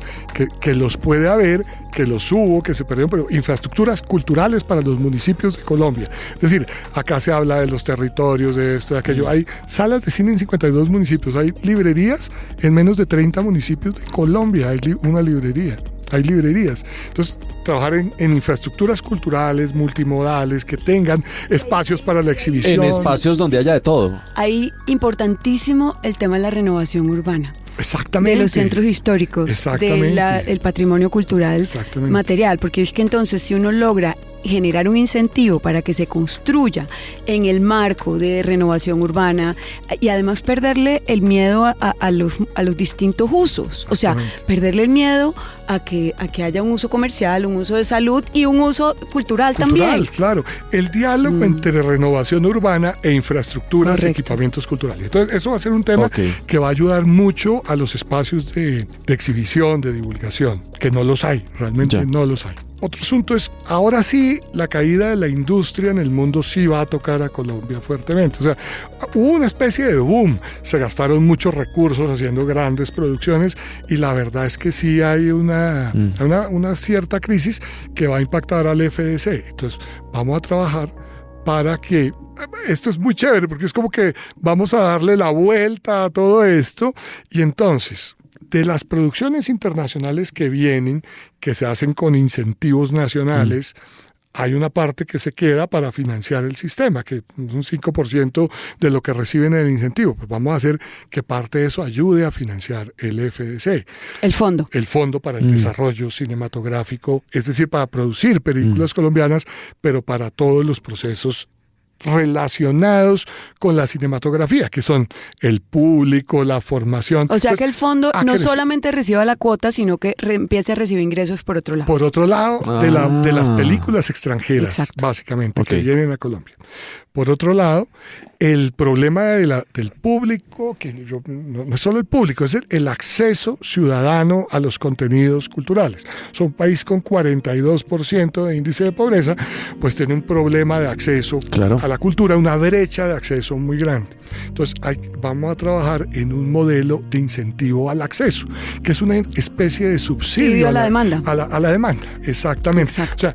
que los puede haber, que los hubo, que se perdieron, pero infraestructuras culturales para los municipios de Colombia. Es decir, acá se habla de los territorios, de esto, de aquello. Hay salas de cine en 52 municipios, hay librerías en menos de 30 municipios de Colombia, hay una librería. Hay librerías. Entonces, trabajar en infraestructuras culturales, multimodales, que tengan espacios para la exhibición. En espacios donde haya de todo. Ahí, importantísimo el tema de la renovación urbana. Exactamente. De los centros históricos, del patrimonio cultural material, porque es que entonces si uno logra generar un incentivo para que se construya en el marco de renovación urbana y además perderle el miedo a los distintos usos, o sea, perderle el miedo a que haya un uso comercial, un uso de salud y un uso cultural también. Claro, el diálogo entre renovación urbana e infraestructuras, equipamientos culturales. Entonces, eso va a ser un tema que va a ayudar mucho a los espacios de exhibición, de divulgación, que no los hay, realmente no los hay. Otro asunto es, ahora sí, la caída de la industria en el mundo sí va a tocar a Colombia fuertemente. O sea, hubo una especie de boom, se gastaron muchos recursos haciendo grandes producciones y la verdad es que sí hay una cierta crisis que va a impactar al FDC. Entonces, vamos a trabajar para que... Esto es muy chévere porque es como que vamos a darle la vuelta a todo esto y entonces... De las producciones internacionales que vienen, que se hacen con incentivos nacionales, hay una parte que se queda para financiar el sistema, que es un 5% de lo que reciben en el incentivo. Pues vamos a hacer que parte de eso ayude a financiar el FDC. El fondo. El Fondo para el Desarrollo Cinematográfico, es decir, para producir películas colombianas, pero para todos los procesos relacionados con la cinematografía, que son el público, la formación. O sea, que el fondo no solamente reciba la cuota, sino que empiece a recibir ingresos por otro lado. Por otro lado, de las películas extranjeras, básicamente, que vienen a Colombia. Por otro lado, el problema del público, que no es solo el público, es el acceso ciudadano a los contenidos culturales. Es un país con 42% de índice de pobreza, pues tiene un problema de acceso a la cultura, una brecha de acceso muy grande. Entonces, vamos a trabajar en un modelo de incentivo al acceso, que es una especie de subsidio a la demanda. A la demanda, exactamente. O sea,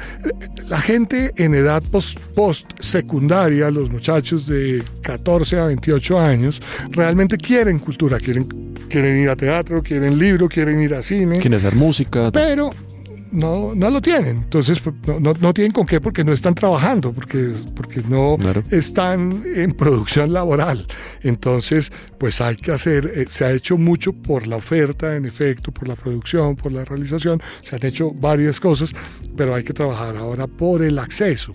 la gente en edad post-secundaria, los muchachos de 14 a 28 años, realmente quieren cultura, quieren ir a teatro, quieren libro, quieren ir a cine. Quieren hacer música. Pero no lo tienen. Entonces no tienen con qué porque no están trabajando, porque no están en producción laboral. Entonces, pues hay que hacer, se ha hecho mucho por la oferta, en efecto, por la producción, por la realización. Se han hecho varias cosas, pero hay que trabajar ahora por el acceso,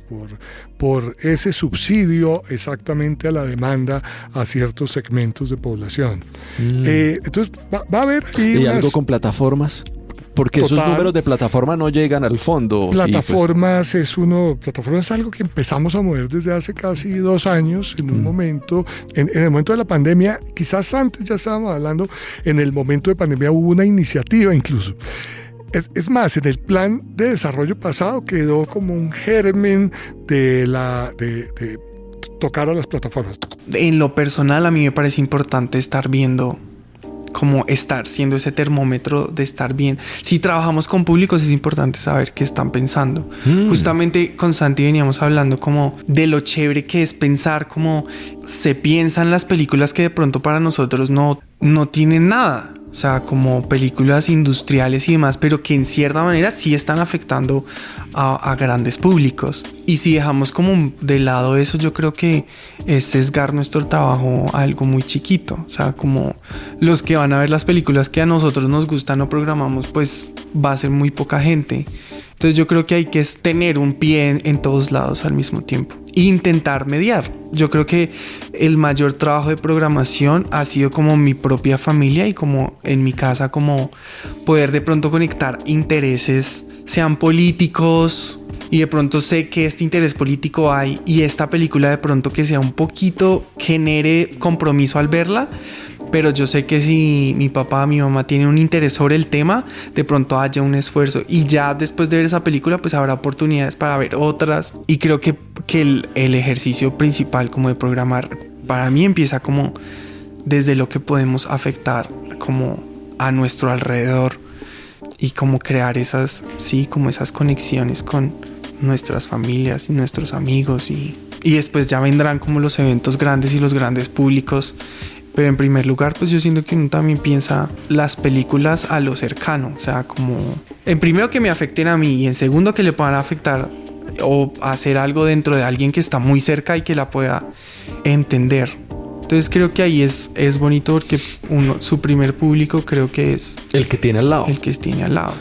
por ese subsidio exactamente a la demanda a ciertos segmentos de población. Entonces, va a haber... ¿Y algo con plataformas? Porque esos números de plataforma no llegan al fondo. Plataformas es algo que empezamos a mover desde hace casi 2 años, en un momento, en el momento de la pandemia, quizás antes ya estábamos hablando, en el momento de pandemia hubo una iniciativa incluso. Es más, en el plan de desarrollo pasado quedó como un germen de tocar a las plataformas. En lo personal, a mí me parece importante estar viendo, como estar siendo ese termómetro de estar bien. Si trabajamos con públicos es importante saber qué están pensando. Justamente con Santi veníamos hablando como de lo chévere que es pensar cómo se piensan las películas que de pronto para nosotros no tienen nada. O sea, como películas industriales y demás, pero que en cierta manera sí están afectando a grandes públicos. Y si dejamos como de lado eso, yo creo que es sesgar nuestro trabajo a algo muy chiquito. O sea, como los que van a ver las películas que a nosotros nos gustan o programamos, pues va a ser muy poca gente. Entonces yo creo que hay que tener un pie en todos lados al mismo tiempo e intentar mediar. Yo creo que el mayor trabajo de programación ha sido como mi propia familia y como en mi casa, como poder de pronto conectar intereses, sean políticos, y de pronto sé que este interés político hay y esta película de pronto que sea un poquito genere compromiso al verla. Pero yo sé que si mi papá, mi mamá tienen un interés sobre el tema, de pronto haya un esfuerzo. Y ya después de ver esa película, pues habrá oportunidades para ver otras. Y creo que el ejercicio principal como de programar, para mí empieza como desde lo que podemos afectar como a nuestro alrededor. Y como crear esas conexiones con nuestras familias y nuestros amigos. Y después ya vendrán como los eventos grandes y los grandes públicos. Pero en primer lugar, pues yo siento que uno también piensa las películas a lo cercano. O sea, como en primero que me afecten a mí y en segundo que le puedan afectar o hacer algo dentro de alguien que está muy cerca y que la pueda entender. Entonces creo que ahí es bonito porque su primer público creo que es el que tiene al lado. El que tiene al lado.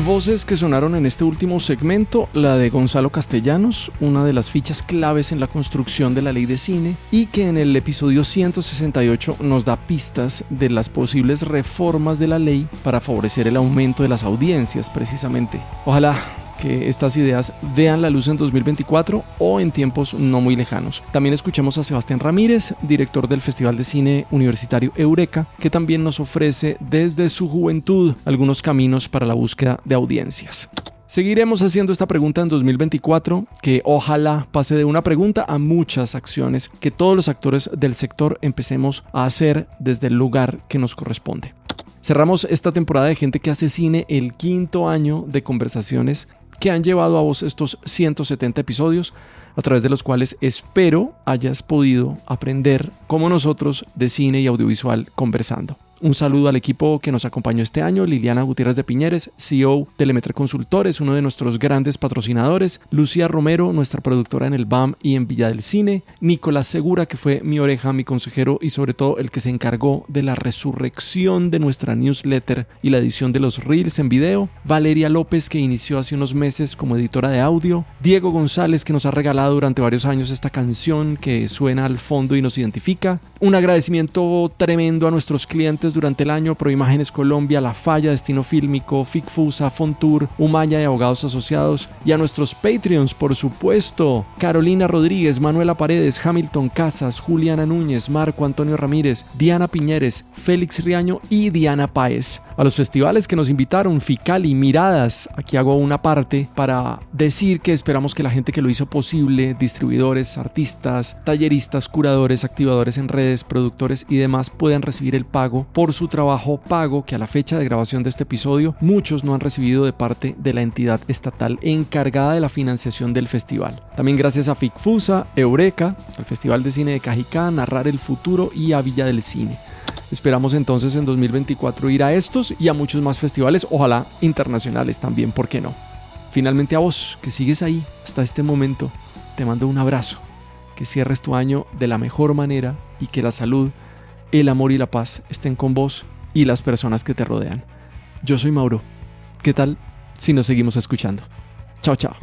Voces que sonaron en este último segmento, la de Gonzalo Castellanos, una de las fichas claves en la construcción de la ley de cine y que en el episodio 168 nos da pistas de las posibles reformas de la ley para favorecer el aumento de las audiencias precisamente. Ojalá que estas ideas vean la luz en 2024 o en tiempos no muy lejanos. También escuchamos a Sebastián Ramírez, director del Festival de Cine Universitario Eureka, que también nos ofrece desde su juventud algunos caminos para la búsqueda de audiencias. Seguiremos haciendo esta pregunta en 2024, que ojalá pase de una pregunta a muchas acciones que todos los actores del sector empecemos a hacer desde el lugar que nos corresponde. Cerramos esta temporada de Gente que hace cine, el 5º año de conversaciones que han llevado a vos estos 170 episodios, a través de los cuales espero hayas podido aprender como nosotros de cine y audiovisual conversando. Un saludo al equipo que nos acompañó este año: Liliana Gutiérrez de Piñeres, CEO de Lemetre Consultores, uno de nuestros grandes patrocinadores; Lucía Romero, nuestra productora en el BAM y en Villa del Cine; Nicolás Segura, que fue mi oreja, mi consejero y sobre todo el que se encargó de la resurrección de nuestra newsletter y la edición de los reels en video; Valeria López, que inició hace unos meses como editora de audio; Diego González, que nos ha regalado durante varios años esta canción que suena al fondo y nos identifica. Un agradecimiento tremendo a nuestros clientes durante el año: Proimágenes Colombia, La Falla, Destino Fílmico, Ficfusa, Fontour, Umaya y Abogados Asociados, y a nuestros Patreons, por supuesto: Carolina Rodríguez, Manuela Paredes, Hamilton Casas, Juliana Núñez, Marco Antonio Ramírez, Diana Piñeres, Félix Riaño y Diana Páez. A los festivales que nos invitaron: Ficali, Miradas. Aquí hago una parte para decir que esperamos que la gente que lo hizo posible, distribuidores, artistas, talleristas, curadores, activadores en redes, productores y demás, puedan recibir el pago por su trabajo, pago que a la fecha de grabación de este episodio muchos no han recibido de parte de la entidad estatal encargada de la financiación del festival. También gracias a Ficfusa, Eureka, al Festival de Cine de Cajicá, Narrar el Futuro y a Villa del Cine. Esperamos entonces en 2024 ir a estos y a muchos más festivales, ojalá internacionales también, ¿por qué no? Finalmente, a vos que sigues ahí hasta este momento, te mando un abrazo, que cierres tu año de la mejor manera y que la salud, el amor y la paz estén con vos y las personas que te rodean. Yo soy Mauro. ¿Qué tal si nos seguimos escuchando? Chao, chao.